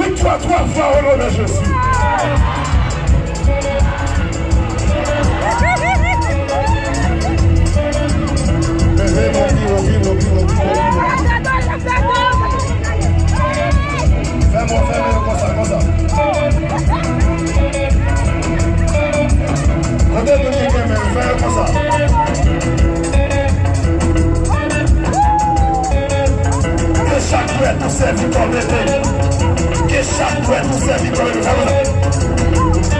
Victoire 3 fois au nom de Jésus. Fais-moi comme ça, comme ça. Fais comme ça. Que chaque prêtre nous serve comme bébé. Que chaque prêtre nous serve comme bébé.